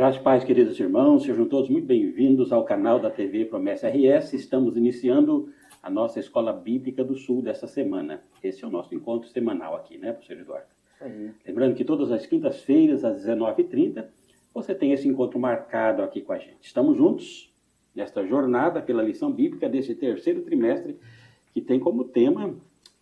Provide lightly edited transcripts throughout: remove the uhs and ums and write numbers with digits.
Graças e paz, queridos irmãos, sejam todos muito bem-vindos ao canal da TV Promessa RS. Estamos iniciando a nossa Escola Bíblica do Sul dessa semana. Esse é o nosso encontro semanal aqui, né, professor Eduardo? Lembrando que todas as quintas-feiras, às 19h30, você tem esse encontro marcado aqui com a gente. Estamos juntos nesta jornada pela lição bíblica desse terceiro trimestre, que tem como tema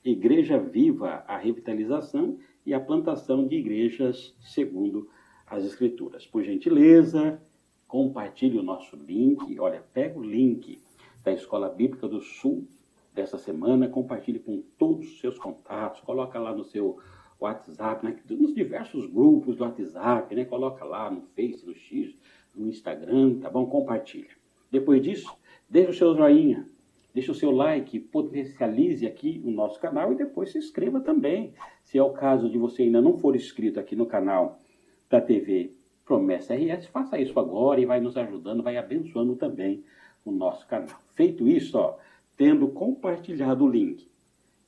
Igreja Viva, a revitalização e a plantação de igrejas segundo as Escrituras. Por gentileza, compartilhe o nosso link. Olha, pega o link da Escola Bíblica do Sul dessa semana, compartilhe com todos os seus contatos, coloca lá no seu WhatsApp, né, nos diversos grupos do WhatsApp, né, coloca lá no Face, no X, no Instagram, tá bom? Compartilha. Depois disso, deixa o seu joinha, deixa o seu like, potencialize aqui o nosso canal e depois se inscreva também. Se é o caso de você ainda não for inscrito aqui no canal da TV Promessa RS, faça isso agora e vai nos ajudando, vai abençoando também o nosso canal. Feito isso, tendo compartilhado o link,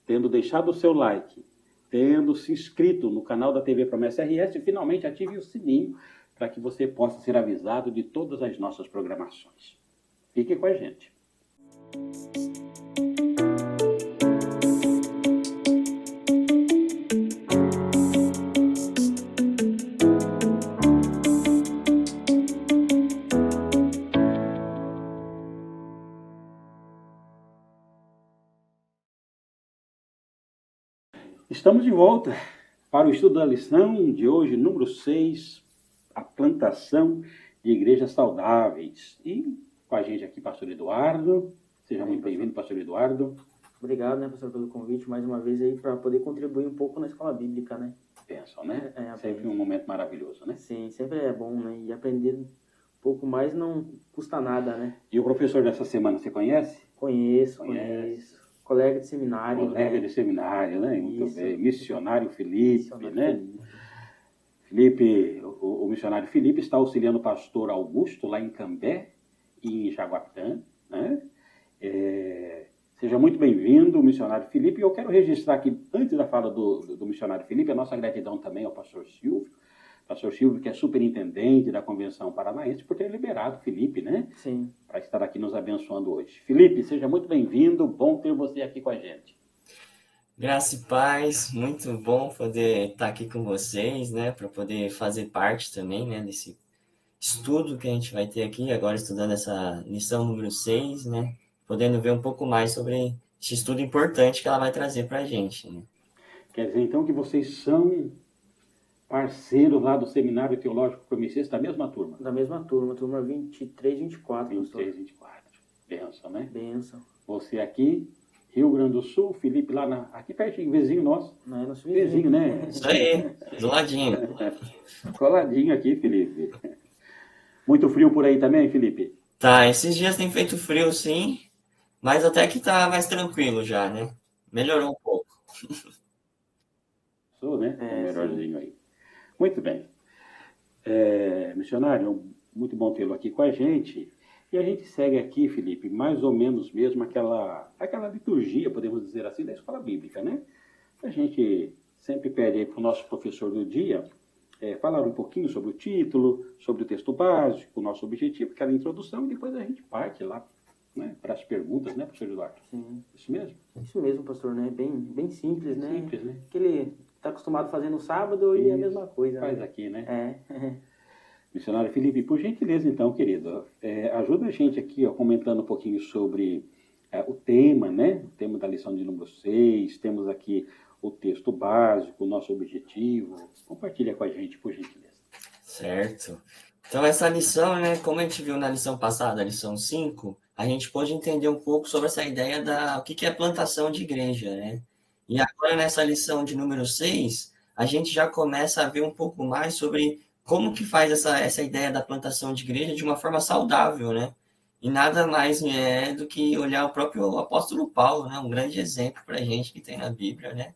tendo deixado o seu like, tendo se inscrito no canal da TV Promessa RS, finalmente ative o sininho para que você possa ser avisado de todas as nossas programações. Fique com a gente. Estamos de volta para o estudo da lição de hoje, número 6, a plantação de igrejas saudáveis. E com a gente aqui, pastor Eduardo. Seja muito bem-vindo, pastor Eduardo. Obrigado, né, pastor, pelo convite, mais uma vez aí, para poder contribuir um pouco na escola bíblica, né? Bênção, né? Sempre um momento maravilhoso, né? Sim, sempre é bom, né? E aprender um pouco mais não custa nada, né? E o professor dessa semana, você conhece? Conheço. Colega de seminário. Colega de seminário, né? Muito Isso. bem. Missionário Felipe, né? Felipe, o missionário Felipe está auxiliando o pastor Augusto lá em Cambé e em Jaguapitã, né? Seja muito bem-vindo, missionário Felipe. E eu quero registrar aqui, antes da fala do missionário Felipe, a nossa gratidão também ao pastor Silvio. Pastor Silvio, que é superintendente da Convenção Paranaense, por ter liberado o Felipe, né? Sim. Para estar aqui nos abençoando hoje. Felipe, seja muito bem-vindo. Bom ter você aqui com a gente. Graça e paz, muito bom poder estar aqui com vocês, né? Para poder fazer parte também, né? Desse estudo que a gente vai ter aqui, agora estudando essa lição número 6, né? Podendo ver um pouco mais sobre esse estudo importante que ela vai trazer para a gente, né? Quer dizer, então, que vocês são parceiros lá do Seminário Teológico Promessense, da mesma turma? Da mesma turma 23, 24. 23, 24. Bênção, né? Bênção. Você aqui, Rio Grande do Sul, Felipe lá aqui pertinho, vizinho nosso. Não é nosso Vizinho, né? Isso aí, do ladinho. Coladinho aqui, Felipe. Muito frio por aí também, Felipe? Tá, esses dias tem feito frio, sim, mas até que tá mais tranquilo já, né? Melhorou um pouco. Sou, né? Melhorzinho sim. aí. Muito bem. Missionário, muito bom tê-lo aqui com a gente. E a gente segue aqui, Felipe, mais ou menos mesmo aquela liturgia, podemos dizer assim, da escola bíblica, né? A gente sempre pede aí para o nosso professor do dia falar um pouquinho sobre o título, sobre o texto básico, o nosso objetivo, aquela introdução, e depois a gente parte lá, né, para as perguntas, né, professor Eduardo? Sim. Isso mesmo? Isso mesmo, pastor, né? Bem simples, né? Simples, né? Que ele está acostumado a fazer no sábado e é a mesma coisa. Faz né? aqui, né? É. Missionário Felipe, por gentileza, então, querido, ajuda a gente aqui, comentando um pouquinho sobre o tema, né? O tema da lição de número 6, temos aqui o texto básico, o nosso objetivo. Compartilha com a gente, por gentileza. Certo. Então, essa lição, né, como a gente viu na lição passada, a lição 5, a gente pôde entender um pouco sobre essa ideia o que é plantação de igreja, né? E agora, nessa lição de número 6, a gente já começa a ver um pouco mais sobre como que faz essa ideia da plantação de igreja de uma forma saudável, né? E nada mais é do que olhar o próprio apóstolo Paulo, né? Um grande exemplo para a gente que tem na Bíblia, né?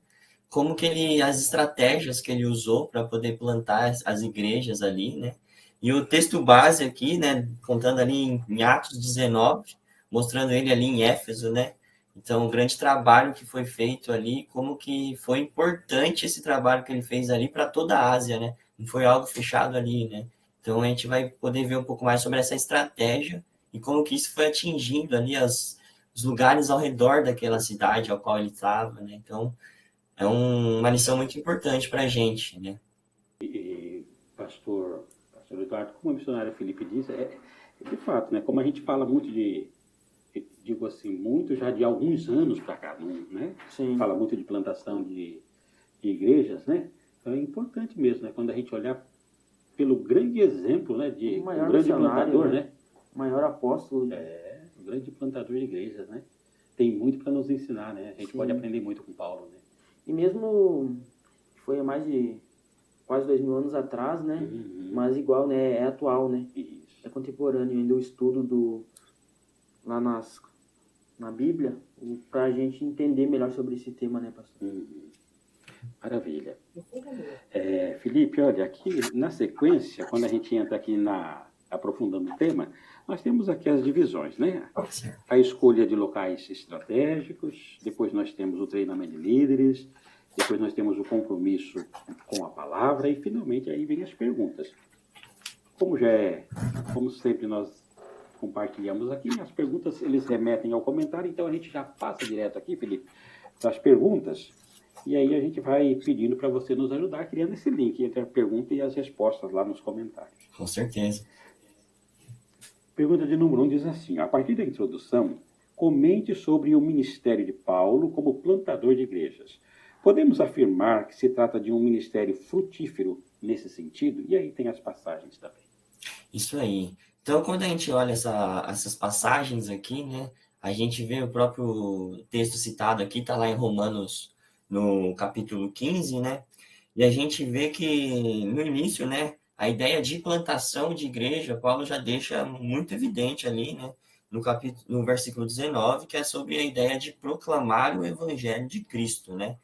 Como que as estratégias que ele usou para poder plantar as igrejas ali, né? E o texto base aqui, né, contando ali em Atos 19, mostrando ele ali em Éfeso, né? Então, um grande trabalho que foi feito ali, como que foi importante esse trabalho que ele fez ali para toda a Ásia, né? Não foi algo fechado ali, né? Então a gente vai poder ver um pouco mais sobre essa estratégia e como que isso foi atingindo ali os lugares ao redor daquela cidade ao qual ele estava, né? Então é uma lição muito importante para a gente, né? E pastor Eduardo, como o missionário Felipe disse, de fato, né? Como a gente fala muito digo assim, muito já de alguns anos para cá, né? Sim. Fala muito de plantação de igrejas, né? Então é importante mesmo, né? Quando a gente olhar pelo grande exemplo, né? De O maior um grande missionário, plantador, né? O maior apóstolo. Um grande plantador de igrejas, né? Tem muito para nos ensinar, né? A gente Sim. pode aprender muito com Paulo, né? E mesmo foi há mais de quase 2000 anos atrás, né? Uhum. Mas igual, né? É atual, né? Isso. É contemporâneo ainda o estudo lá na Bíblia, para a gente entender melhor sobre esse tema, né, pastor? Uhum. Maravilha. Felipe, olha, aqui na sequência, quando a gente entra aqui aprofundando o tema, nós temos aqui as divisões, né? A escolha de locais estratégicos, depois nós temos o treinamento de líderes, depois nós temos o compromisso com a palavra e, finalmente, aí vem as perguntas. Como sempre nós compartilhamos aqui, as perguntas eles remetem ao comentário, então a gente já passa direto aqui, Felipe, das perguntas, e aí a gente vai pedindo para você nos ajudar, criando esse link entre a pergunta e as respostas lá nos comentários. Com certeza. Pergunta de número 1 diz assim: a partir da introdução, comente sobre o ministério de Paulo como plantador de igrejas. Podemos afirmar que se trata de um ministério frutífero nesse sentido? E aí tem as passagens também. Isso aí. Então, quando a gente olha essas passagens aqui, né, a gente vê o próprio texto citado aqui, está lá em Romanos, no capítulo 15, né, e a gente vê que no início, né, a ideia de plantação de igreja, Paulo já deixa muito evidente ali, né, no versículo 19, que é sobre a ideia de proclamar o evangelho de Cristo, né,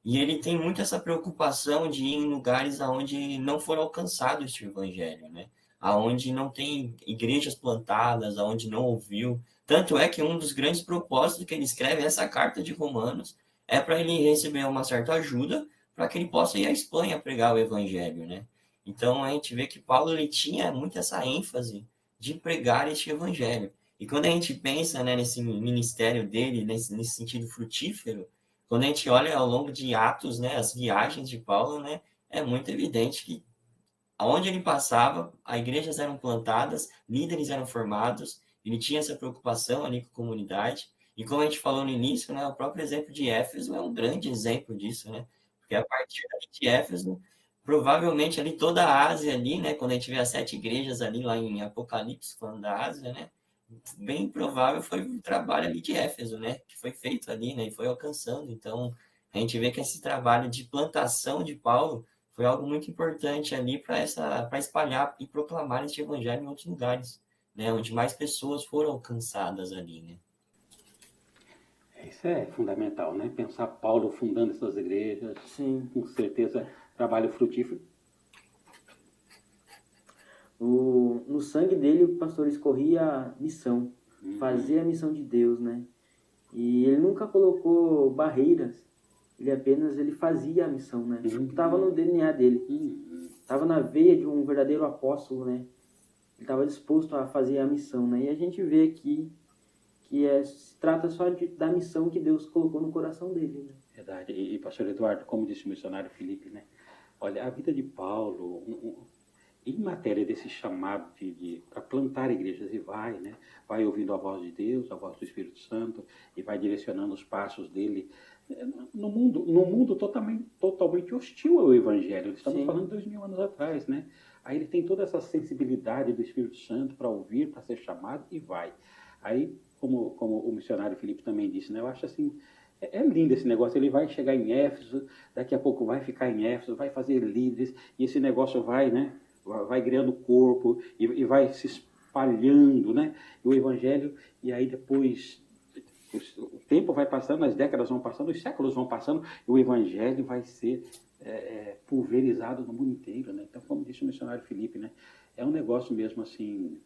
e ele tem muito essa preocupação de ir em lugares onde não foram alcançados este evangelho, né, aonde não tem igrejas plantadas, aonde não ouviu. Tanto é que um dos grandes propósitos que ele escreve essa carta de Romanos é para ele receber uma certa ajuda para que ele possa ir à Espanha pregar o evangelho, né? Então a gente vê que Paulo ele tinha muito essa ênfase de pregar este evangelho. E quando a gente pensa, né, nesse ministério dele, nesse sentido frutífero, quando a gente olha ao longo de Atos, né, as viagens de Paulo, né, é muito evidente que aonde ele passava, as igrejas eram plantadas, líderes eram formados, ele tinha essa preocupação ali com a comunidade. E como a gente falou no início, né, o próprio exemplo de Éfeso é um grande exemplo disso, né? Porque a partir de Éfeso, provavelmente ali toda a Ásia ali, né, quando a gente vê as 7 igrejas ali lá em Apocalipse, falando da Ásia, né, bem provável foi o trabalho ali de Éfeso, né, que foi feito ali, né, e foi alcançando. Então, a gente vê que esse trabalho de plantação de Paulo foi algo muito importante ali para espalhar e proclamar este evangelho em outros lugares, né, onde mais pessoas foram alcançadas ali, né. Isso é fundamental, né? Pensar Paulo fundando essas igrejas, Sim. com certeza, trabalho frutífero. No sangue dele, o pastor escorria a missão, fazer a missão de Deus, né? E ele nunca colocou barreiras, ele fazia a missão, né? Estava no DNA dele, estava na veia de um verdadeiro apóstolo, né? Ele estava disposto a fazer a missão, né? E a gente vê aqui que se trata só da missão que Deus colocou no coração dele, né? Verdade. E pastor Eduardo, como disse o missionário Felipe, né? Olha, a vida de Paulo, em matéria desse chamado para plantar igrejas, e vai ouvindo a voz de Deus, a voz do Espírito Santo, e vai direcionando os passos dele no mundo totalmente hostil ao Evangelho. Estamos falando de 2000 anos atrás, né? Aí ele tem toda essa sensibilidade do Espírito Santo para ouvir, para ser chamado, e vai. Aí, como o missionário Felipe também disse, né? Eu acho assim, é lindo esse negócio. Ele vai chegar em Éfeso, daqui a pouco vai ficar em Éfeso, vai fazer líderes, e esse negócio vai, né? Vai criando corpo e vai se espalhando, né? O Evangelho, e aí depois o tempo vai passando, as décadas vão passando, os séculos vão passando, e o Evangelho vai ser pulverizado no mundo inteiro, né? Então, como disse o missionário Felipe, né? É um negócio mesmo assim,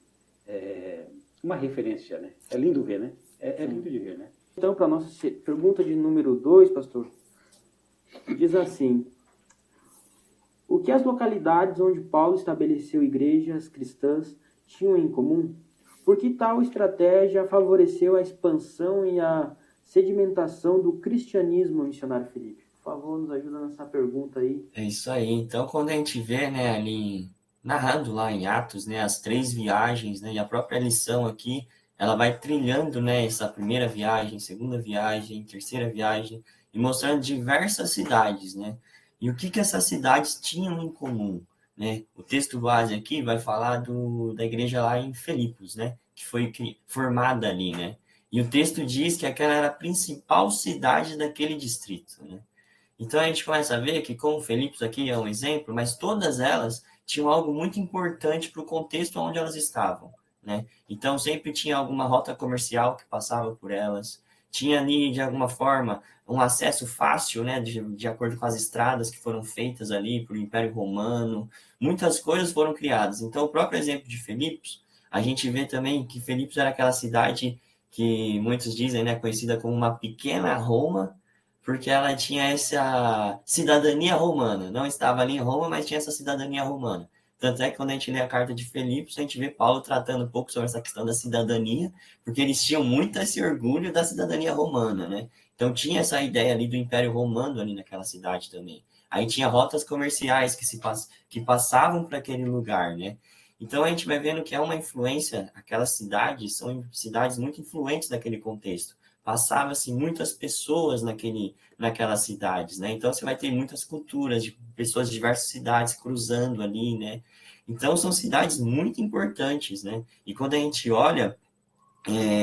uma referência, né? É lindo ver, né? É lindo de ver, né? Então, para a nossa pergunta de número 2, pastor, diz assim: O que as localidades onde Paulo estabeleceu igrejas cristãs tinham em comum? Por que tal estratégia favoreceu a expansão e a sedimentação do cristianismo, missionário Felipe? Por favor, nos ajuda nessa pergunta aí. É isso aí. Então, quando a gente vê, né, ali narrando lá em Atos, né, as 3 viagens, né, e a própria lição aqui, ela vai trilhando, né, essa primeira viagem, segunda viagem, terceira viagem, e mostrando diversas cidades, né? E o que que essas cidades tinham em comum, né? O texto base aqui vai falar da igreja lá em Filipos, né, que foi formada ali, né? E o texto diz que aquela era a principal cidade daquele distrito, né? Então a gente começa a ver que, como Filipos aqui é um exemplo, mas todas elas tinham algo muito importante para o contexto onde elas estavam, né? Então sempre tinha alguma rota comercial que passava por elas, tinha ali de alguma forma um acesso fácil, né, de acordo com as estradas que foram feitas ali para o Império Romano, muitas coisas foram criadas. Então o próprio exemplo de Filipos, a gente vê também que Filipos era aquela cidade que muitos dizem, né, conhecida como uma pequena Roma, porque ela tinha essa cidadania romana. Não estava ali em Roma, mas tinha essa cidadania romana. Tanto é que quando a gente lê a carta de Filipos, a gente vê Paulo tratando um pouco sobre essa questão da cidadania, porque eles tinham muito esse orgulho da cidadania romana, né? Então tinha essa ideia ali do Império Romano ali naquela cidade também. Aí tinha rotas comerciais que passavam para aquele lugar, né? Então a gente vai vendo que é uma influência, aquelas cidades são cidades muito influentes naquele contexto. Passava-se muitas pessoas naquelas cidades, né? Então você vai ter muitas culturas de pessoas de diversas cidades cruzando ali, né? Então são cidades muito importantes, né? E quando a gente olha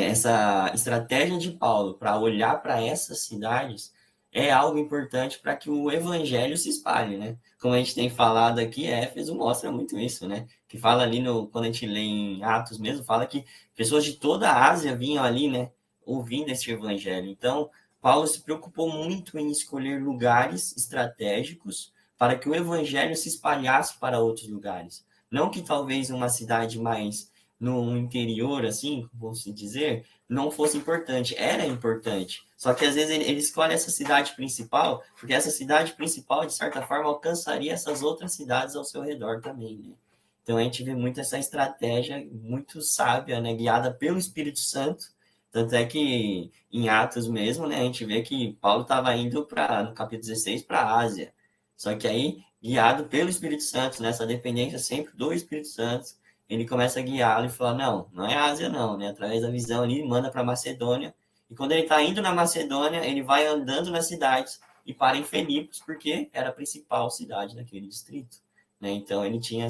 essa estratégia de Paulo para olhar para essas cidades, é algo importante para que o evangelho se espalhe, né? Como a gente tem falado aqui, Éfeso mostra muito isso, né? Que fala ali quando a gente lê em Atos mesmo, fala que pessoas de toda a Ásia vinham ali, né? Ouvindo esse evangelho. Então, Paulo se preocupou muito em escolher lugares estratégicos para que o evangelho se espalhasse para outros lugares. Não que talvez uma cidade mais no interior, assim, vamos se dizer, não fosse importante. Era importante. Só que às vezes ele escolhe essa cidade principal, porque essa cidade principal, de certa forma, alcançaria essas outras cidades ao seu redor também, né? Então a gente vê muito essa estratégia muito sábia, né? Guiada pelo Espírito Santo. Tanto é que em Atos mesmo, né, a gente vê que Paulo estava indo no capítulo 16 para a Ásia. Só que aí, guiado pelo Espírito Santo, nessa dependência sempre do Espírito Santo, ele começa a guiá-lo e fala, não é Ásia não, né? Através da visão ali, manda para Macedônia. E quando ele está indo na Macedônia, ele vai andando nas cidades e para em Filipos, porque era a principal cidade daquele distrito, né? Então ele tinha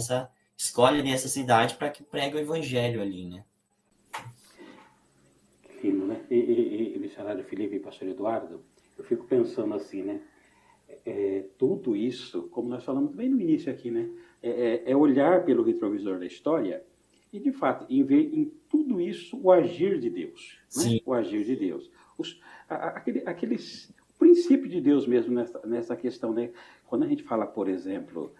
escolhe ali essa cidade para que pregue o evangelho ali, né? Que lindo, né? E missionário Felipe e pastor Eduardo, eu fico pensando assim, né? Tudo isso, como nós falamos bem no início aqui, né? É olhar pelo retrovisor da história e, de fato, em ver em tudo isso o agir de Deus, né? O agir de Deus. Aqueles princípio de Deus mesmo nessa questão, né? Quando a gente fala, por exemplo,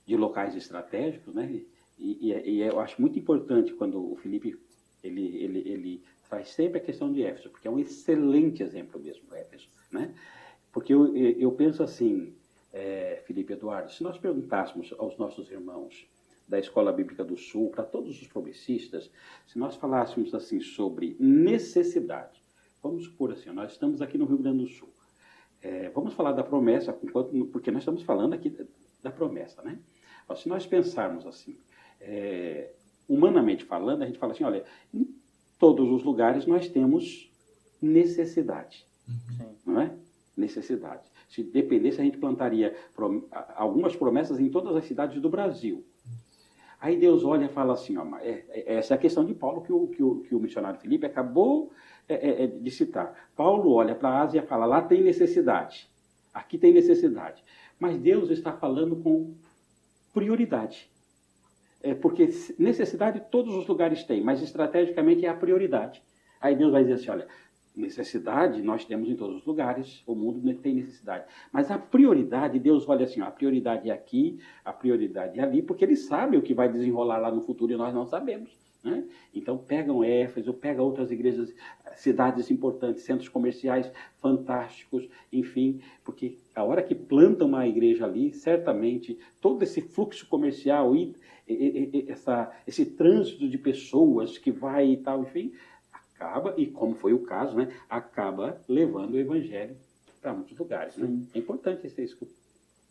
de locais estratégicos, né? E eu acho muito importante quando o Felipe ele traz sempre a questão de Éfeso, porque é um excelente exemplo mesmo, Éfeso, né? Porque eu penso assim, Felipe Eduardo, se nós perguntássemos aos nossos irmãos da Escola Bíblica do Sul, para todos os progressistas, se nós falássemos assim sobre necessidade, vamos supor assim, nós estamos aqui no Rio Grande do Sul, vamos falar da promessa, porque nós estamos falando aqui da promessa, né? Se nós pensarmos assim, humanamente falando, a gente fala assim, olha, em todos os lugares nós temos necessidade, não é? Necessidade. Se dependesse, a gente plantaria algumas promessas em todas as cidades do Brasil. Aí Deus olha e fala assim, ó, essa é a questão de Paulo que o missionário Felipe acabou de citar. Paulo olha para a Ásia e fala, lá tem necessidade, aqui tem necessidade. Mas Deus está falando com prioridade. Porque necessidade todos os lugares têm, mas estrategicamente é a prioridade. Aí Deus vai dizer assim, olha, necessidade nós temos em todos os lugares, o mundo tem necessidade. Mas a prioridade, Deus olha assim, ó, a prioridade é aqui, a prioridade é ali, porque Ele sabe o que vai desenrolar lá no futuro e nós não sabemos. né? Então pegam Éfeso, pegam outras igrejas, cidades importantes, centros comerciais fantásticos, enfim, porque a hora que plantam uma igreja ali, certamente todo esse fluxo comercial e esse trânsito de pessoas que vai e tal, enfim, acaba, e como foi o caso, né, acaba levando o evangelho para muitos lugares. Né? É importante isso que o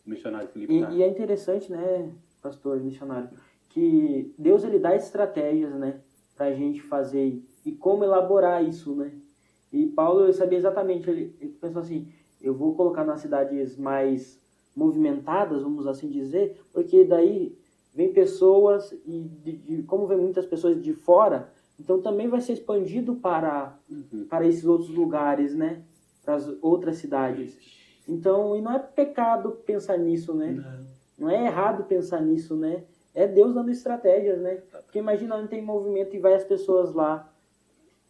missionário Felipe e é interessante, né, pastor missionário, que Deus ele dá estratégias, né, para a gente fazer e como elaborar isso, né? E Paulo ele sabia exatamente, ele pensou assim, eu vou colocar nas cidades mais movimentadas, vamos assim dizer, porque daí vem pessoas e como vem muitas pessoas de fora, então também vai ser expandido para esses outros lugares, né? Para as outras cidades. Então, e não é pecado pensar nisso, né? Não é errado pensar nisso, né? É Deus dando estratégias, né? Porque imagina, não tem movimento e vai as pessoas lá,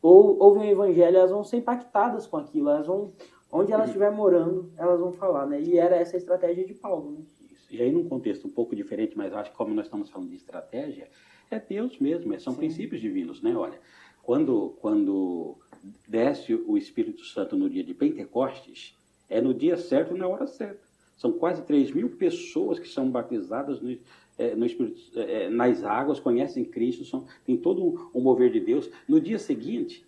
ou ouvem o evangelho, elas vão ser impactadas com aquilo, elas vão, onde elas estiver morando, elas vão falar, né? E era essa a estratégia de Paulo, né? E aí, num contexto um pouco diferente, mas acho que como nós estamos falando de estratégia, é Deus mesmo, são princípios divinos, né? Olha, quando desce o Espírito Santo no dia de Pentecostes, é no dia certo e na hora certa. São quase 3.000 pessoas que são batizadas no Espírito, nas águas, conhecem Cristo, tem todo um mover de Deus. No dia seguinte,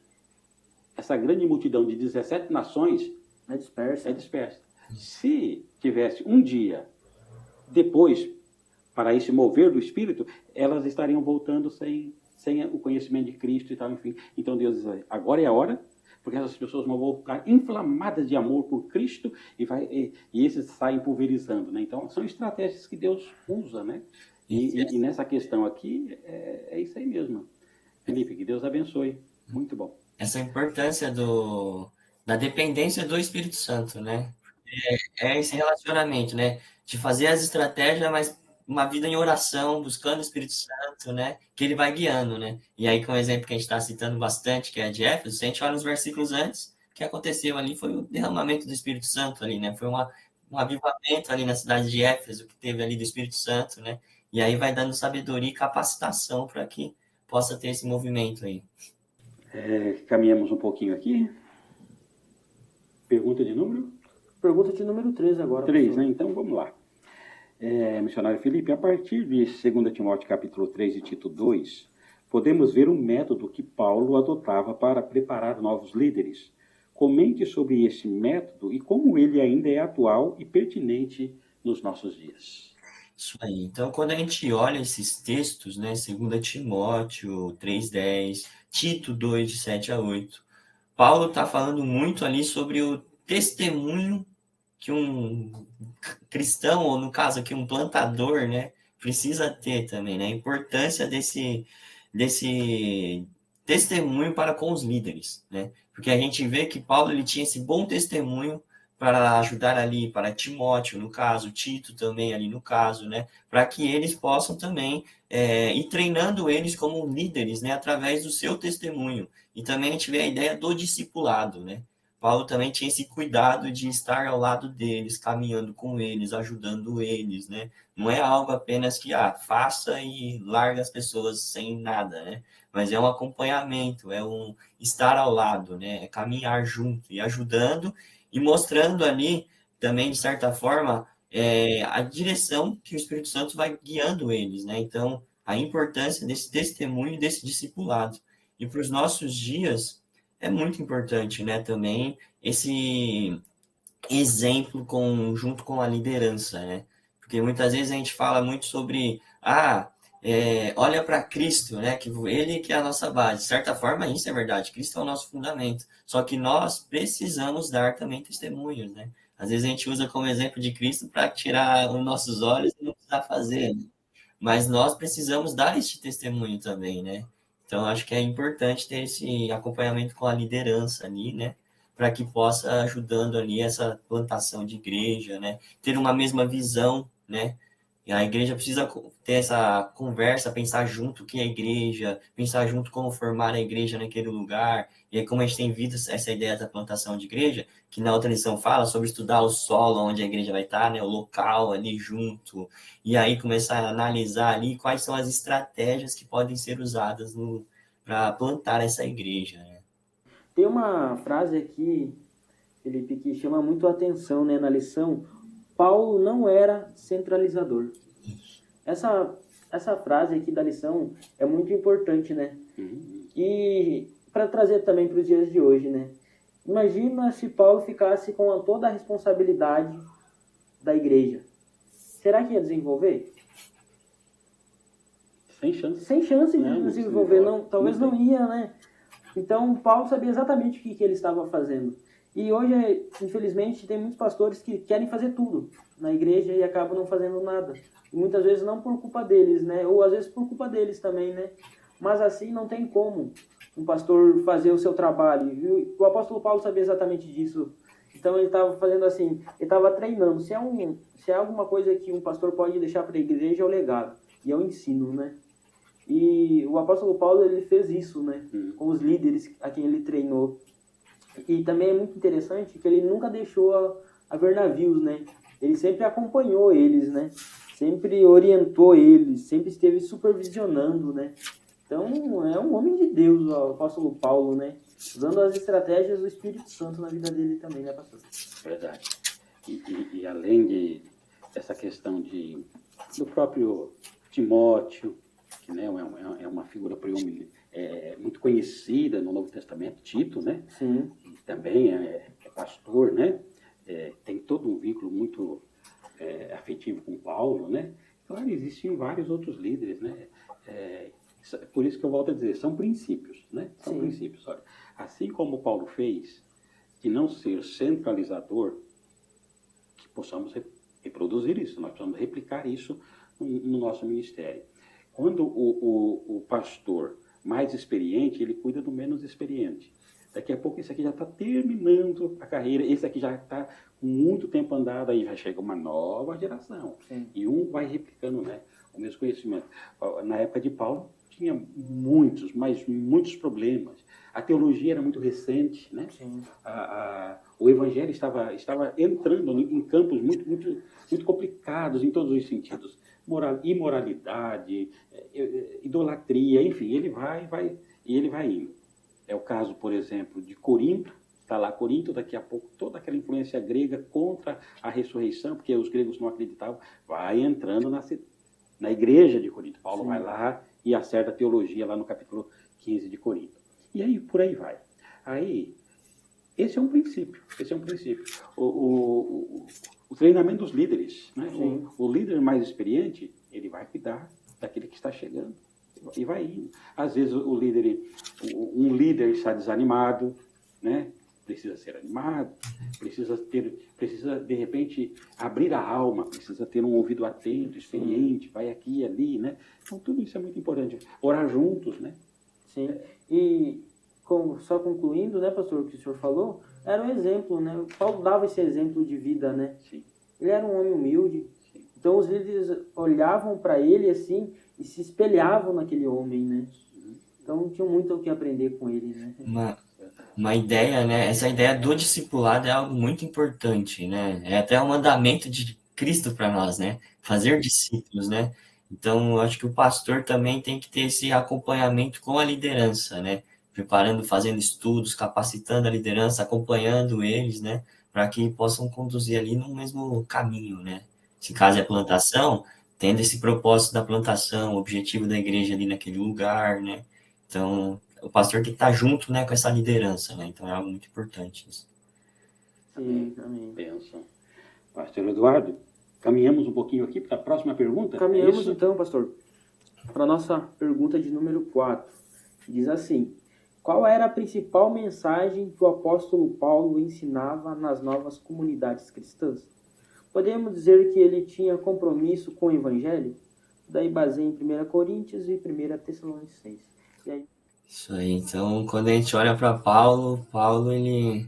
essa grande multidão de 17 nações É dispersa. Se tivesse um dia depois, para esse mover do Espírito, elas estariam voltando sem o conhecimento de Cristo e tal, enfim. Então Deus diz, agora é a hora, porque essas pessoas não vão ficar inflamadas de amor por Cristo e esses saem pulverizando, né? Então são estratégias que Deus usa, né? E nessa questão aqui, é isso aí mesmo. Felipe, que Deus abençoe. Muito bom. Essa importância da dependência do Espírito Santo, né? É esse relacionamento, né? De fazer as estratégias, mas uma vida em oração, buscando o Espírito Santo, né? Que ele vai guiando, né? E aí, com o exemplo que a gente está citando bastante, que é de Éfeso, se a gente olha nos versículos antes, o que aconteceu ali foi o derramamento do Espírito Santo ali, né? Foi um avivamento ali na cidade de Éfeso, que teve ali do Espírito Santo, né? E aí vai dando sabedoria e capacitação para que possa ter esse movimento aí. Caminhamos um pouquinho aqui. Pergunta de número? Pergunta de número 3 agora. 3, né? Então vamos lá. Missionário Felipe, a partir de 2 Timóteo capítulo 3 e Tito 2, podemos ver um método que Paulo adotava para preparar novos líderes. Comente sobre esse método e como ele ainda é atual e pertinente nos nossos dias. Isso aí. Então, quando a gente olha esses textos, né, 2 Timóteo 3:10, Tito 2, de 7 a 8, Paulo está falando muito ali sobre o testemunho que um cristão, ou no caso aqui um plantador, né, precisa ter também, né, a importância desse testemunho para com os líderes, né, porque a gente vê que Paulo ele tinha esse bom testemunho para ajudar ali, para Timóteo, no caso, Tito também ali no caso, né, para que eles possam também ir treinando eles como líderes, né, através do seu testemunho. E também a gente vê a ideia do discipulado, né, Paulo também tinha esse cuidado de estar ao lado deles, caminhando com eles, ajudando eles, né? Não é algo apenas que, faça e larga as pessoas sem nada, né? Mas é um acompanhamento, é um estar ao lado, né? É caminhar junto e ajudando e mostrando ali também, de certa forma, a direção que o Espírito Santo vai guiando eles, né? Então, a importância desse testemunho, desse discipulado. E para os nossos dias, é muito importante, né, também esse exemplo junto com a liderança, né? Porque muitas vezes a gente fala muito sobre, olha para Cristo, né? Que ele que é a nossa base. De certa forma, isso é verdade. Cristo é o nosso fundamento. Só que nós precisamos dar também testemunhos, né? Às vezes a gente usa como exemplo de Cristo para tirar os nossos olhos e não precisar fazer, né? Mas nós precisamos dar este testemunho também, né? Então, acho que é importante ter esse acompanhamento com a liderança ali, né? Para que possa ajudando ali essa plantação de igreja, né? Ter uma mesma visão, né? E a igreja precisa ter essa conversa, pensar junto o que é a igreja, pensar junto como formar a igreja naquele lugar. E aí, como a gente tem visto essa ideia da plantação de igreja, que na outra lição fala sobre estudar o solo onde a igreja vai estar, né, o local ali junto, e aí começar a analisar ali quais são as estratégias que podem ser usadas para plantar essa igreja, né? Tem uma frase aqui, Felipe, que chama muito a atenção, né, na lição. Paulo não era centralizador. Essa frase aqui da lição é muito importante, né? E para trazer também para os dias de hoje, né? Imagina se Paulo ficasse com toda a responsabilidade da igreja. Será que ia desenvolver? Sem chance. Sem chance de Não, desenvolver, não, talvez não não ia, né? Então, Paulo sabia exatamente o que ele estava fazendo. E hoje, infelizmente, tem muitos pastores que querem fazer tudo na igreja e acabam não fazendo nada. E muitas vezes não por culpa deles, né? Ou às vezes por culpa deles também, né? Mas assim não tem como um pastor fazer o seu trabalho. E o apóstolo Paulo sabia exatamente disso. Então ele estava fazendo assim, ele estava treinando. Se é alguma coisa que um pastor pode deixar para a igreja, é o legado. E é o ensino, né? E o apóstolo Paulo, ele fez isso, né? Com os líderes a quem ele treinou. E também é muito interessante que ele nunca deixou a ver navios, né? Ele sempre acompanhou eles, né? Sempre orientou eles, sempre esteve supervisionando, né? Então, é um homem de Deus, o apóstolo Paulo, né? Usando as estratégias do Espírito Santo na vida dele também, né, pastor? Verdade. E além dessa questão do próprio Timóteo, que, né, é uma figura muito conhecida no Novo Testamento, Tito, né? Sim. E também é pastor, né? Tem todo um vínculo muito afetivo com Paulo, né? Claro, existiam vários outros líderes, né? Por isso que eu volto a dizer, são princípios, né? São princípios. Olha, assim como Paulo fez, de não ser centralizador, que possamos reproduzir isso, nós precisamos replicar isso no nosso ministério. Quando o pastor mais experiente, ele cuida do menos experiente. Daqui a pouco esse aqui já está terminando a carreira, esse aqui já está com muito tempo andado, aí já chega uma nova geração. Sim. E um vai replicando, né, o mesmo conhecimento. Na época de Paulo, tinha muitos, mas muitos problemas. A teologia era muito recente, né? Sim. O evangelho estava entrando em campos muito complicados em todos os sentidos. Imoralidade, idolatria, enfim, ele vai indo. É o caso, por exemplo, de Corinto. Está lá Corinto, daqui a pouco toda aquela influência grega contra a ressurreição, porque os gregos não acreditavam, vai entrando na igreja de Corinto. Paulo vai lá e acerta a teologia lá no capítulo 15 de Corinto. E aí, por aí vai. Aí, esse é um princípio. O treinamento dos líderes, né? O líder mais experiente, ele vai cuidar daquele que está chegando e vai indo. Às vezes um líder está desanimado, né? Precisa ser animado, precisa de repente abrir a alma, precisa ter um ouvido atento, experiente, vai aqui e ali, né? Então tudo isso é muito importante. Orar juntos, né? Sim. E só concluindo, né, pastor, o que o senhor falou, era um exemplo, né? O Paulo dava esse exemplo de vida, né? Sim. Ele era um homem humilde. Sim. Então os líderes olhavam para ele assim e se espelhavam naquele homem, né? Então tinham muito o que aprender com ele, né? Uma ideia, né? Essa ideia do discipulado é algo muito importante, né? É até um mandamento de Cristo para nós, né? Fazer discípulos, né? Então, eu acho que o pastor também tem que ter esse acompanhamento com a liderança, né? Preparando, fazendo estudos, capacitando a liderança, acompanhando eles, né? Para que possam conduzir ali no mesmo caminho, né? Se caso é plantação, tendo esse propósito da plantação, o objetivo da igreja ali naquele lugar, né? Então, o pastor tem que estar junto, né, com essa liderança, né? Então é algo muito importante isso. Sim, amém. Bênção. Pastor Eduardo, caminhamos um pouquinho aqui para a próxima pergunta? Caminhamos então, pastor, para a nossa pergunta de número 4. Diz assim: qual era a principal mensagem que o apóstolo Paulo ensinava nas novas comunidades cristãs? Podemos dizer que ele tinha compromisso com o evangelho? Daí baseia em 1 Coríntios e 1 Tessalonicenses. E aí... Isso aí. Então, quando a gente olha para Paulo, ele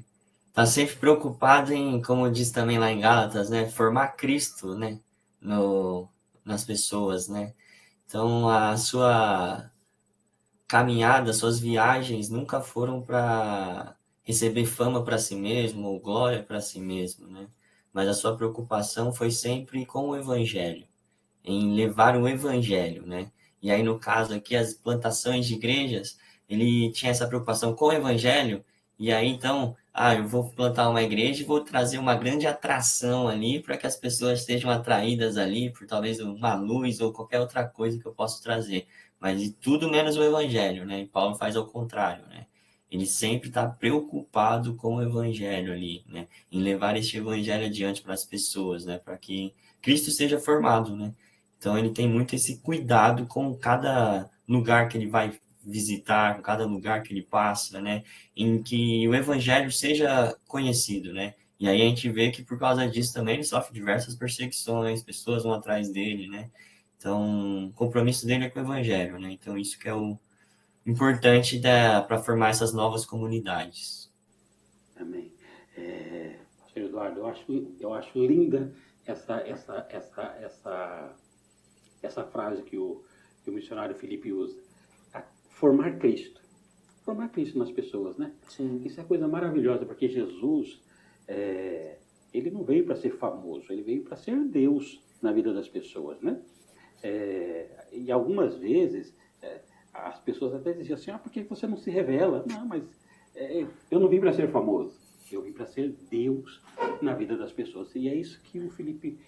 está sempre preocupado em, como diz também lá em Gálatas, né, formar Cristo, né, nas pessoas, né? Então, a sua caminhada, suas viagens nunca foram para receber fama para si mesmo ou glória para si mesmo, né? Mas a sua preocupação foi sempre com o evangelho, em levar o evangelho, né? E aí, no caso aqui, as plantações de igrejas, ele tinha essa preocupação com o evangelho, e aí, então, eu vou plantar uma igreja e vou trazer uma grande atração ali para que as pessoas sejam atraídas ali por talvez uma luz ou qualquer outra coisa que eu possa trazer. Mas de tudo menos o evangelho, né? E Paulo faz ao contrário, né? Ele sempre está preocupado com o evangelho ali, né? Em levar este evangelho adiante para as pessoas, né? Para que Cristo seja formado, né? Então ele tem muito esse cuidado com cada lugar que ele vai visitar, com cada lugar que ele passa, né? Em que o evangelho seja conhecido, né? E aí a gente vê que por causa disso também ele sofre diversas perseguições, pessoas vão atrás dele, né? Então, o compromisso dele é com o evangelho, né? Então isso que é o importante para formar essas novas comunidades. Amém. Pastor Eduardo, eu acho linda essa frase que o missionário Felipe usa. Formar Cristo. Formar Cristo nas pessoas, né? Sim. Isso é coisa maravilhosa, porque Jesus, ele não veio para ser famoso, ele veio para ser Deus na vida das pessoas, né? E algumas vezes as pessoas até diziam assim, por que você não se revela? Não, mas eu não vim para ser famoso, eu vim para ser Deus na vida das pessoas. E é isso que o Felipe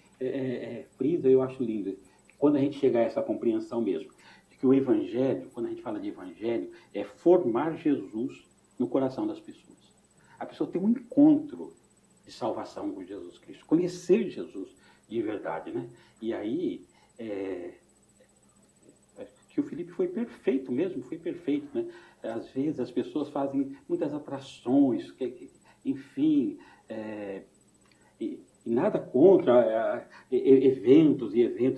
frisa, eu acho lindo. Quando a gente chegar a essa compreensão mesmo, de que o Evangelho, quando a gente fala de Evangelho, é formar Jesus no coração das pessoas. A pessoa tem um encontro de salvação com Jesus Cristo, conhecer Jesus de verdade, né? E aí, que o Felipe foi perfeito mesmo, foi perfeito, né? Às vezes as pessoas fazem muitas atrações, enfim, e nada contra eventos,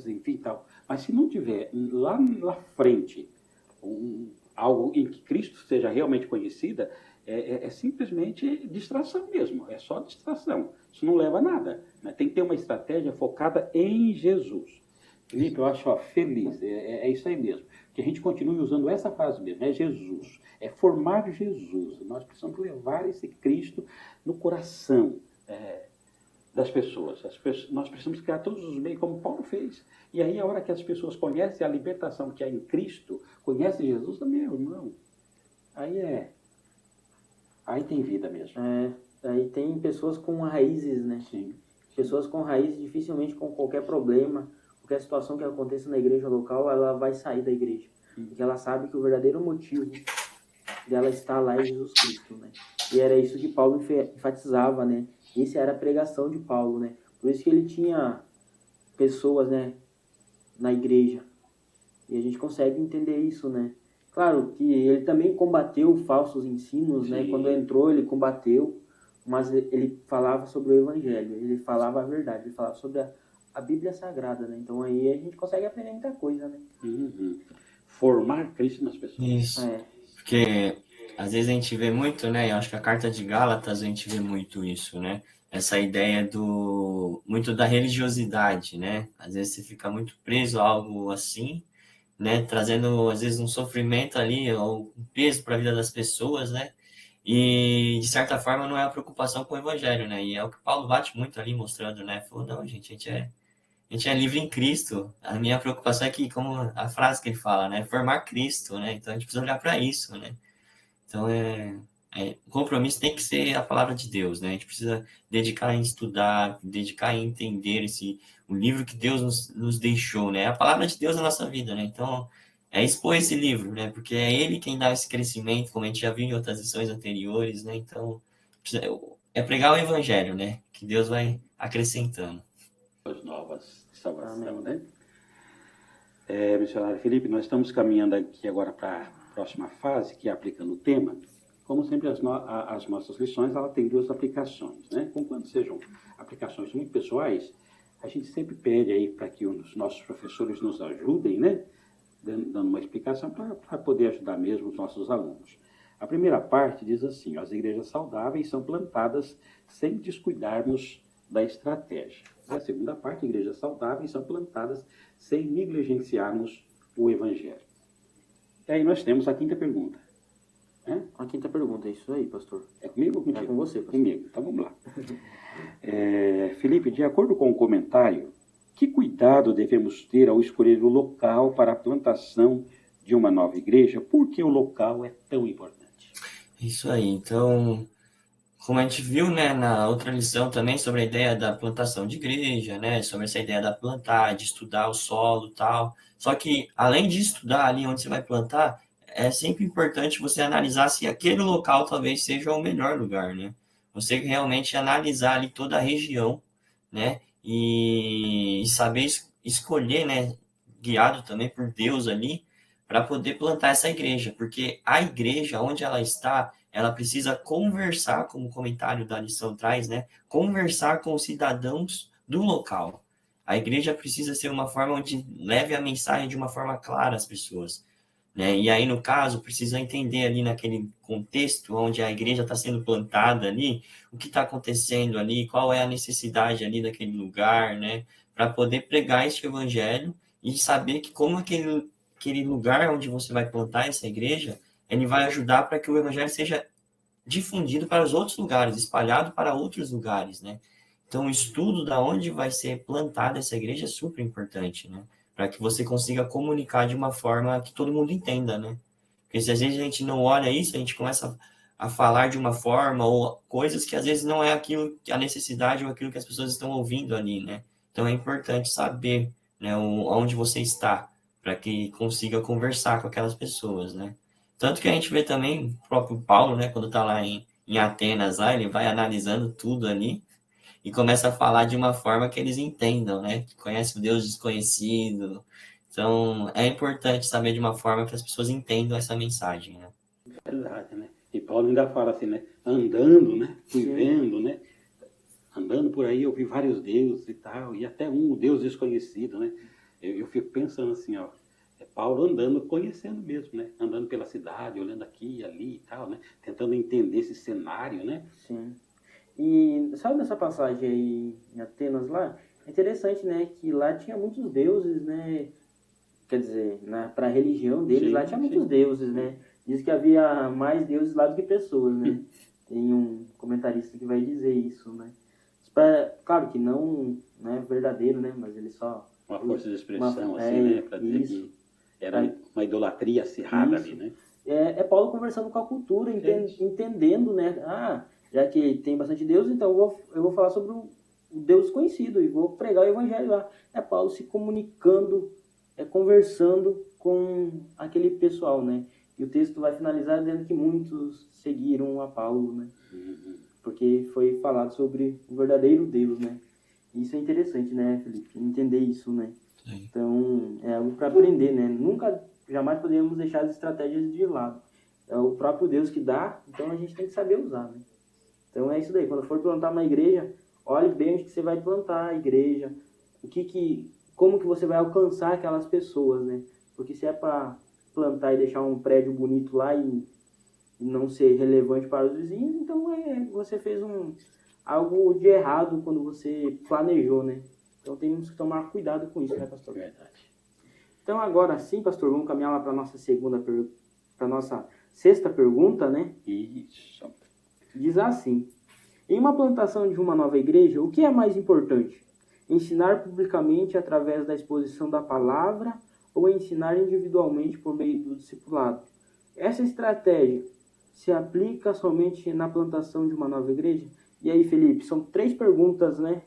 enfim, tal. Mas se não tiver lá na frente algo em que Cristo seja realmente conhecida, é simplesmente distração mesmo, é só distração. Isso não leva a nada, né? Tem que ter uma estratégia focada em Jesus. Felipe, eu acho feliz, é isso aí mesmo. Que a gente continue usando essa frase mesmo, é Jesus, é formar Jesus. Nós precisamos levar esse Cristo no coração das pessoas. Nós precisamos criar todos os meios, como Paulo fez. E aí, a hora que as pessoas conhecem a libertação que há em Cristo, conhecem Jesus, meu irmão, aí tem vida mesmo. Aí tem pessoas com raízes, né? Sim. Pessoas com raízes, dificilmente com qualquer problema, qualquer situação que aconteça na igreja local, ela vai sair da igreja. Porque ela sabe que o verdadeiro motivo dela estar lá é Jesus Cristo, né? E era isso que Paulo enfatizava, né? Essa era a pregação de Paulo, né? Por isso que ele tinha pessoas, né, na igreja. E a gente consegue entender isso, né? Claro que ele também combateu falsos ensinos, né? Quando entrou, ele combateu, mas ele falava sobre o evangelho, ele falava a verdade, ele falava sobre a Bíblia Sagrada, né? Então aí a gente consegue aprender muita coisa, né? Uhum. Formar Cristo nas pessoas. Isso. Porque às vezes a gente vê muito, né? Eu acho que a carta de Gálatas a gente vê muito isso, né? Essa ideia muito da religiosidade, né? Às vezes você fica muito preso a algo assim, né? Trazendo às vezes um sofrimento ali ou um peso para a vida das pessoas, né? E de certa forma não é a preocupação com o evangelho, né? E é o que Paulo bate muito ali mostrando, né? Falou, não, gente, a gente é livre em Cristo. A minha preocupação é que, como a frase que ele fala, né? Formar Cristo, né? Então a gente precisa olhar para isso, né? Então o compromisso tem que ser a palavra de Deus, né? A gente precisa dedicar em estudar, dedicar em entender o livro que Deus nos deixou, né? A palavra de Deus na nossa vida, né? Então expor esse livro, né? Porque é ele quem dá esse crescimento, como a gente já viu em outras lições anteriores, né? Então é pregar o evangelho, né? Que Deus vai acrescentando. As novas de salvação, né? Missionário Felipe, nós estamos caminhando aqui agora para a próxima fase, que é aplicando o tema. Como sempre, as nossas lições ela tem duas aplicações, né? Conquanto sejam aplicações muito pessoais, a gente sempre pede aí para que os nossos professores nos ajudem, né? Dando uma explicação para poder ajudar mesmo os nossos alunos. A primeira parte diz assim, as igrejas saudáveis são plantadas sem descuidarmos da estratégia. E a segunda parte, igrejas saudáveis são plantadas sem negligenciarmos o Evangelho. E aí nós temos a quinta pergunta. A quinta pergunta, é isso aí, pastor. É comigo ou contigo? É com você, pastor. Comigo, então vamos lá. Felipe, de acordo com o comentário, que cuidado devemos ter ao escolher o local para a plantação de uma nova igreja? Por que o local é tão importante? Isso aí. Então, como a gente viu, né, na outra lição também sobre a ideia da plantação de igreja, né, sobre essa ideia da plantar, de estudar o solo e tal. Só que, além de estudar ali onde você vai plantar, é sempre importante você analisar se aquele local talvez seja o melhor lugar, né? Você realmente analisar ali toda a região, né, e saber escolher, né, guiado também por Deus ali, para poder plantar essa igreja, porque a igreja, onde ela está, ela precisa conversar, como o comentário da lição traz, né? Conversar com os cidadãos do local. A igreja precisa ser uma forma onde leve a mensagem de uma forma clara às pessoas, né? E aí, no caso, precisa entender ali naquele contexto onde a igreja está sendo plantada ali, o que está acontecendo ali, qual é a necessidade ali daquele lugar, né? Para poder pregar este evangelho e saber que como aquele lugar onde você vai plantar essa igreja, ele vai ajudar para que o evangelho seja difundido para os outros lugares, espalhado para outros lugares, né? Então, o estudo da onde vai ser plantada essa igreja é super importante, né? Para que você consiga comunicar de uma forma que todo mundo entenda, né? Porque se às vezes a gente não olha isso, a gente começa a falar de uma forma ou coisas que às vezes não é aquilo, a necessidade ou aquilo que as pessoas estão ouvindo ali, né? Então, é importante saber, né, onde você está, para que consiga conversar com aquelas pessoas, né? Tanto que a gente vê também o próprio Paulo, né, quando está lá em Atenas, lá, ele vai analisando tudo ali e começa a falar de uma forma que eles entendam, né? Que conhece o Deus desconhecido. Então, é importante saber de uma forma que as pessoas entendam essa mensagem, né? Verdade, né? E Paulo ainda fala assim, né? Andando, né? Fui vendo, né? Andando por aí eu vi vários deuses e tal, e até um Deus desconhecido, né? Eu fico pensando assim, ó, Paulo andando, conhecendo mesmo, né? Andando pela cidade, olhando aqui e ali e tal, né? Tentando entender esse cenário, né? Sim. E sabe nessa passagem aí em Atenas lá? É interessante, né? Que lá tinha muitos deuses, né? Quer dizer, para a religião deles, Sim, lá tinha muitos deuses, né? Diz que havia mais deuses lá do que pessoas, né? Tem um comentarista que vai dizer isso, né? Claro que não é verdadeiro, né? Mas ele só... Uma força de expressão, assim, né? Para dizer que era uma idolatria acirrada ali, né? É Paulo conversando com a cultura, entendendo, né? Já que tem bastante Deus, então eu vou falar sobre o Deus conhecido e vou pregar o evangelho lá. É Paulo se comunicando, conversando com aquele pessoal, né? E o texto vai finalizar dizendo que muitos seguiram a Paulo, né? Porque foi falado sobre o verdadeiro Deus, né? Isso é interessante, né, Felipe? Entender isso, né? Sim. Então, é algo para aprender, né? Jamais podemos deixar as estratégias de lado. É o próprio Deus que dá, então a gente tem que saber usar, né? Então é isso daí. Quando for plantar uma igreja, olhe bem onde que você vai plantar a igreja, como que você vai alcançar aquelas pessoas, né? Porque se é para plantar e deixar um prédio bonito lá e não ser relevante para os vizinhos, então você fez algo de errado quando você planejou, né? Então temos que tomar cuidado com isso, né, pastor? Verdade. Então agora sim, pastor, vamos caminhar lá para a nossa sexta pergunta, né? Isso. Diz assim: em uma plantação de uma nova igreja, o que é mais importante? Ensinar publicamente através da exposição da palavra ou ensinar individualmente por meio do discipulado? Essa estratégia se aplica somente na plantação de uma nova igreja? E aí, Felipe, são 3 perguntas, né?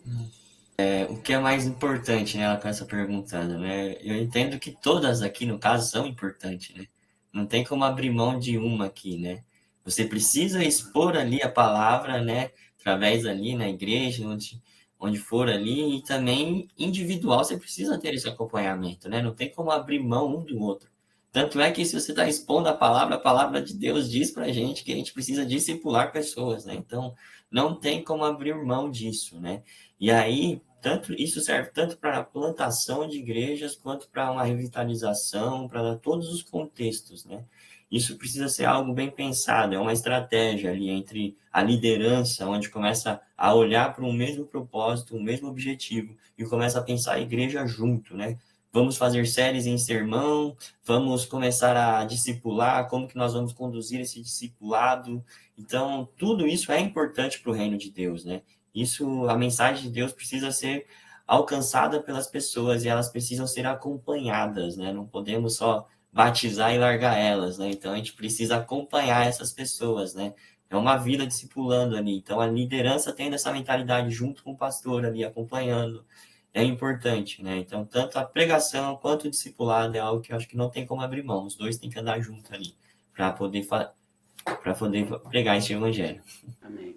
O que é mais importante, né, ela começa perguntando, né? Eu entendo que todas aqui, no caso, são importantes, né? Não tem como abrir mão de uma aqui, né? Você precisa expor ali a palavra, né? Através ali na igreja, onde for ali, e também individual, você precisa ter esse acompanhamento, né? Não tem como abrir mão um do outro. Tanto é que se você está expondo a palavra de Deus diz pra gente que a gente precisa discipular pessoas, né? Então, não tem como abrir mão disso, né? E aí, isso serve tanto para a plantação de igrejas quanto para uma revitalização, para todos os contextos, né? Isso precisa ser algo bem pensado, é uma estratégia ali entre a liderança, onde começa a olhar para um mesmo propósito, um mesmo objetivo, e começa a pensar a igreja junto, né? Vamos fazer séries em sermão, vamos começar a discipular, como que nós vamos conduzir esse discipulado. Então, tudo isso é importante para o reino de Deus, né? Isso, a mensagem de Deus precisa ser alcançada pelas pessoas e elas precisam ser acompanhadas, né? Não podemos só batizar e largar elas, né? Então, a gente precisa acompanhar essas pessoas, né? É uma vida discipulando ali. Então, a liderança tendo essa mentalidade junto com o pastor ali, acompanhando, é importante, né? Então, tanto a pregação quanto o discipulado é algo que eu acho que não tem como abrir mão. Os dois têm que andar junto ali para poder pregar esse evangelho. Amém.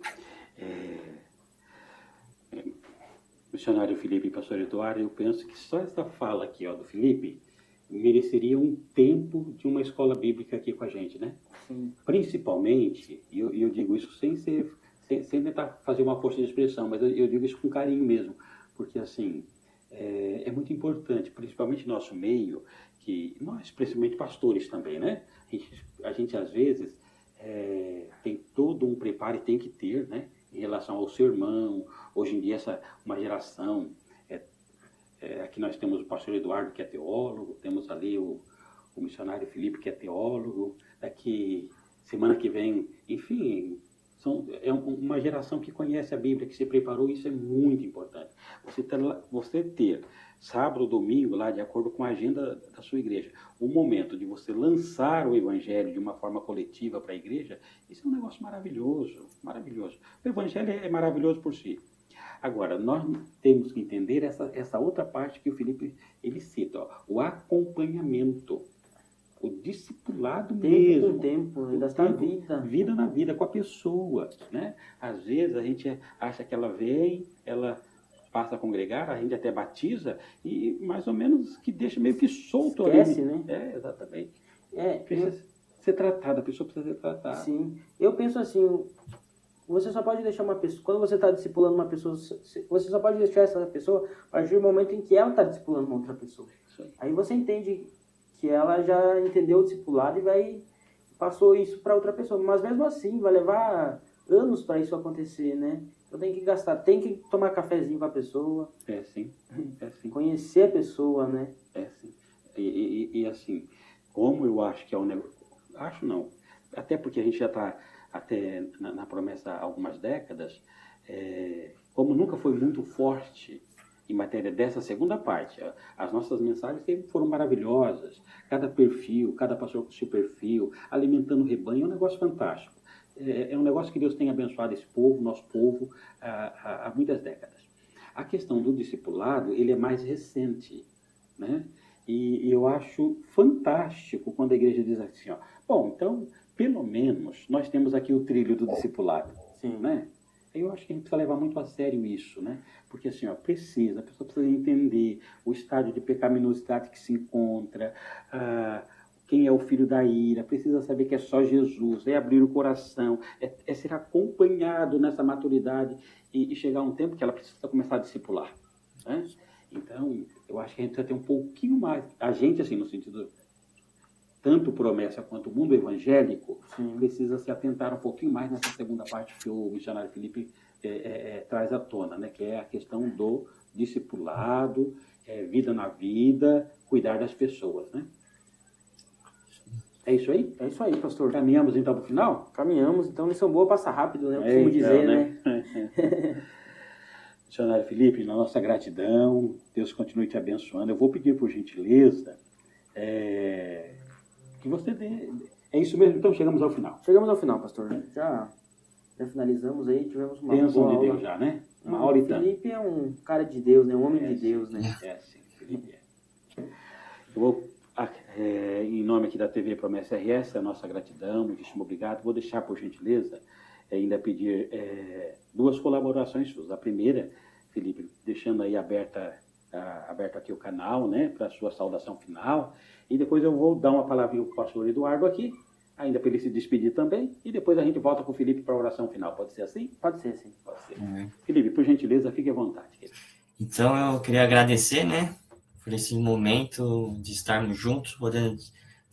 Missionário Felipe e pastor Eduardo, eu penso que só essa fala aqui, ó, do Felipe, mereceria um tempo de uma escola bíblica aqui com a gente, né? Sim. Principalmente, e eu digo isso sem tentar fazer uma força de expressão, mas eu digo isso com carinho mesmo, porque assim, é muito importante, principalmente no nosso meio, que nós, principalmente pastores também, né? A gente às vezes tem todo um preparo e tem que ter, né? Em relação ao sermão. Hoje em dia, uma geração, aqui nós temos o pastor Eduardo, que é teólogo, temos ali o missionário Felipe, que é teólogo, daqui semana que vem, enfim, é uma geração que conhece a Bíblia, que se preparou, isso é muito importante. Você ter sábado, domingo, lá de acordo com a agenda da sua igreja, o momento de você lançar o evangelho de uma forma coletiva para a igreja, isso é um negócio maravilhoso, maravilhoso. O evangelho é maravilhoso por si. Agora, nós temos que entender essa outra parte que o Felipe ele cita, ó, o acompanhamento, o discipulado mesmo. Tempo, gastar vida na vida com a pessoa, né? Às vezes a gente acha que ela vem, ela passa a congregar, a gente até batiza e mais ou menos que deixa meio que solto ali. Esquece, né? Exatamente. Precisa ser tratada, a pessoa precisa ser tratada. Sim. Eu penso assim, você só pode deixar uma pessoa, quando você está discipulando uma pessoa, você só pode deixar essa pessoa a partir do momento em que ela está discipulando uma outra pessoa. Aí você entende que ela já entendeu o discipulado e passou isso para outra pessoa. Mas mesmo assim, vai levar anos para isso acontecer, né? Então tem que tomar cafezinho com a pessoa. Sim. Conhecer a pessoa, né? Sim. E assim, como eu acho que é um negócio... Acho não. Até porque a gente já está até na promessa há algumas décadas, como nunca foi muito forte em matéria dessa segunda parte, as nossas mensagens sempre foram maravilhosas, cada perfil, cada pastor com seu perfil, alimentando o rebanho, é um negócio fantástico. É um negócio que Deus tem abençoado esse povo, nosso povo, há muitas décadas. A questão do discipulado, ele é mais recente, né? E eu acho fantástico quando a igreja diz assim, ó, bom, então, pelo menos, nós temos aqui o trilho do discipulado. Sim. Né? Eu acho que a gente precisa levar muito a sério isso, né? Porque assim, ó, a pessoa precisa entender o estágio de pecaminosidade que se encontra, quem é o filho da ira, precisa saber que é só Jesus, é abrir o coração, é ser acompanhado nessa maturidade e chegar um tempo que ela precisa começar a discipular, né? Então, eu acho que a gente precisa ter um pouquinho mais, a gente assim, no sentido tanto promessa quanto o mundo evangélico, precisa se atentar um pouquinho mais nessa segunda parte que o missionário Felipe traz à tona, né? Que é a questão do discipulado, vida na vida, cuidar das pessoas, né? É isso aí? É isso aí, pastor. Caminhamos então para o final? Caminhamos, então lição boa passa rápido, né? Como dizer, né? Missionário Felipe, na nossa gratidão, Deus continue te abençoando. Eu vou pedir por gentileza que você dê... É isso mesmo? Então chegamos ao final. Chegamos ao final, pastor. Já finalizamos aí, tivemos uma bênção de Deus já, né? Uma hora e tanto. Felipe é um cara de Deus, né? Um homem de Deus, né? Sim, Felipe é. Eu vou, em nome aqui da TV Promessa RS, a nossa gratidão, muitíssimo obrigado. Vou deixar, por gentileza, ainda pedir duas colaborações suas. A primeira, Felipe, deixando aí aberto aqui o canal, né? Para a sua saudação final. E depois eu vou dar uma palavrinha para o pastor Eduardo aqui, ainda para ele se despedir também, e depois a gente volta com o Felipe para a oração final. Pode ser assim? Pode ser, sim. Pode ser. Felipe, por gentileza, fique à vontade. Querido. Então, eu queria agradecer, né, por esse momento de estarmos juntos, podendo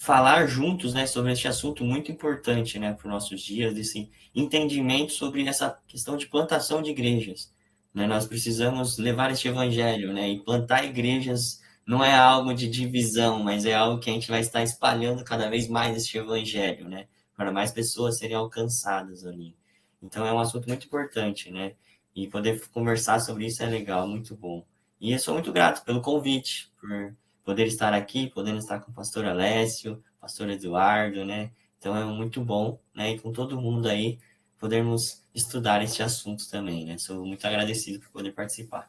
falar juntos, né, sobre este assunto muito importante, né, para os nossos dias, desse entendimento sobre essa questão de plantação de igrejas, né? Nós precisamos levar este evangelho, né, e plantar igrejas não é algo de divisão, mas é algo que a gente vai estar espalhando cada vez mais este evangelho, né, para mais pessoas serem alcançadas ali. Então é um assunto muito importante, né, e poder conversar sobre isso é legal, muito bom. E eu sou muito grato pelo convite, por poder estar aqui, podendo estar com o pastor Alessio, pastor Eduardo, né? Então é muito bom, né? E com todo mundo aí, podermos estudar este assunto também, né? Sou muito agradecido por poder participar.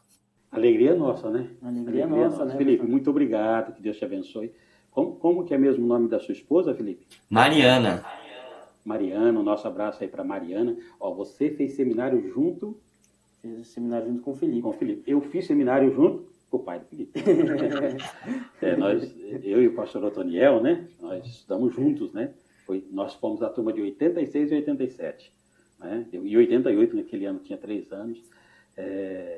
Alegria nossa, né? Alegria nossa, né? Felipe, muito obrigado, que Deus te abençoe. Como que é mesmo o nome da sua esposa, Felipe? Mariana. Mariana, nosso abraço aí para Mariana. Ó, você fez seminário junto... Fiz seminário junto com o Felipe. Com o Felipe. Eu fiz seminário junto com o pai do Felipe. Eu e o pastor Otoniel, né? Nós estudamos juntos, né? Nós fomos a turma de 86 e 87. Né? E 88, naquele ano, tinha 3 anos.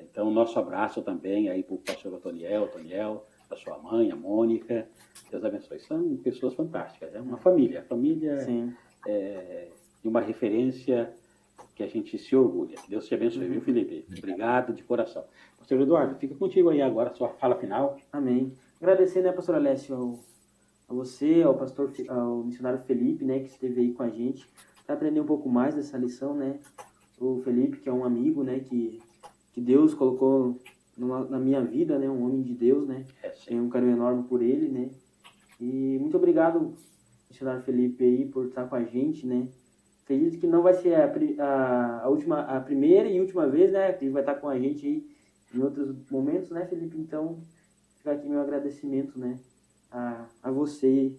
Então, nosso abraço também aí para o pastor Otoniel, a sua mãe, a Mônica. Deus abençoe. São pessoas fantásticas. É uma família. Família de uma referência que a gente se orgulha. Deus te abençoe, viu, Felipe? Obrigado de coração. Pastor Eduardo, fica contigo aí agora, a sua fala final. Amém. Agradecer, né, pastor Alessio, a você, ao missionário Felipe, né, que esteve aí com a gente, para aprender um pouco mais dessa lição, né? O Felipe, que é um amigo, né, que Deus colocou na minha vida, né, um homem de Deus, né? Tenho um carinho enorme por ele, né? E muito obrigado, missionário Felipe, aí, por estar com a gente, né? Acredito que não vai ser a primeira e última vez, né? Que ele vai estar com a gente aí em outros momentos, né, Felipe? Então, fica aqui meu agradecimento, né? A você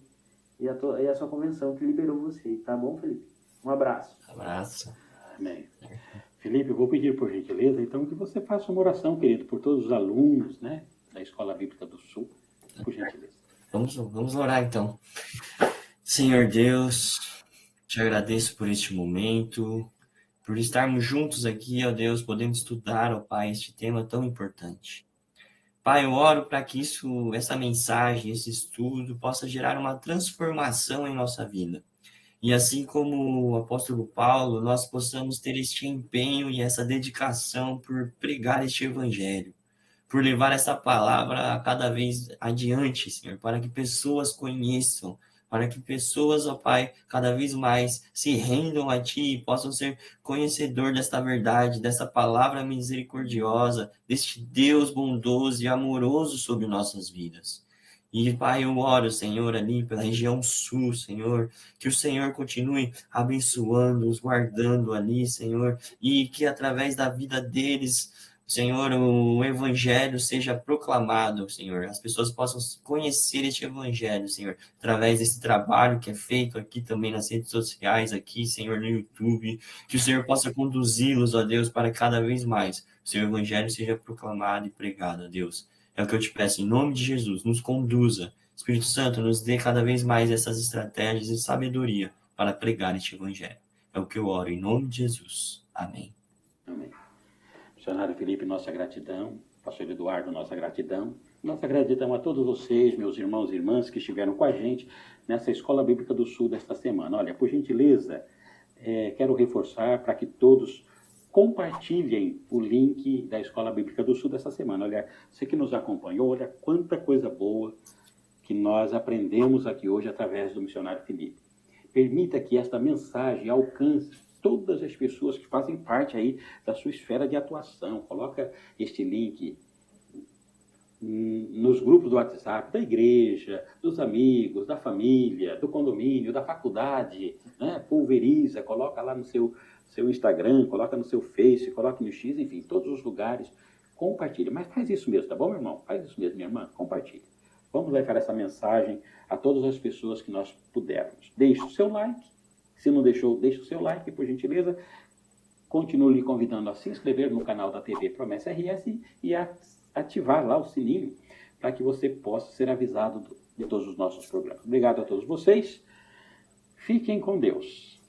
e a sua convenção que liberou você, tá bom, Felipe? Um abraço. Abraço. Amém. Felipe, eu vou pedir por gentileza, então, que você faça uma oração, querido, por todos os alunos, né, da Escola Bíblica do Sul, por gentileza. Vamos orar, então. Senhor Deus, te agradeço por este momento, por estarmos juntos aqui, ó Deus, podendo estudar, ó Pai, este tema tão importante. Pai, eu oro para que essa mensagem, esse estudo, possa gerar uma transformação em nossa vida. E assim como o apóstolo Paulo, nós possamos ter este empenho e essa dedicação por pregar este evangelho, por levar essa palavra cada vez adiante, Senhor, para que pessoas conheçam, para que pessoas, ó Pai, cada vez mais se rendam a Ti e possam ser conhecedor desta verdade, dessa palavra misericordiosa, deste Deus bondoso e amoroso sobre nossas vidas. E, Pai, eu oro, Senhor, ali pela região sul, Senhor, que o Senhor continue abençoando-os, guardando ali, Senhor, e que através da vida deles, Senhor, o evangelho seja proclamado, Senhor. As pessoas possam conhecer este evangelho, Senhor, através desse trabalho que é feito aqui também nas redes sociais, aqui, Senhor, no YouTube. Que o Senhor possa conduzi-los, ó Deus, para cada vez mais o seu evangelho seja proclamado e pregado, ó Deus. É o que eu te peço, em nome de Jesus, nos conduza. Espírito Santo, nos dê cada vez mais essas estratégias e sabedoria para pregar este evangelho. É o que eu oro, em nome de Jesus. Amém. Amém. Missionário Felipe, nossa gratidão. Pastor Eduardo, nossa gratidão. Nossa gratidão a todos vocês, meus irmãos e irmãs que estiveram com a gente nessa Escola Bíblica do Sul desta semana. Olha, por gentileza, quero reforçar para que todos compartilhem o link da Escola Bíblica do Sul dessa semana. Olha, você que nos acompanhou, olha quanta coisa boa que nós aprendemos aqui hoje através do missionário Felipe. Permita que esta mensagem alcance todas as pessoas que fazem parte aí da sua esfera de atuação. Coloca este link nos grupos do WhatsApp, da igreja, dos amigos, da família, do condomínio, da faculdade, né? Pulveriza, coloca lá no seu Instagram, coloca no seu Face, coloca no X, enfim, todos os lugares, compartilha. Mas faz isso mesmo, tá bom, meu irmão? Faz isso mesmo, minha irmã, compartilha. Vamos levar essa mensagem a todas as pessoas que nós pudermos. Deixe o seu like. Se não deixou, deixe o seu like, por gentileza. Continuo lhe convidando a se inscrever no canal da TV Promessa RS e a ativar lá o sininho para que você possa ser avisado de todos os nossos programas. Obrigado a todos vocês. Fiquem com Deus.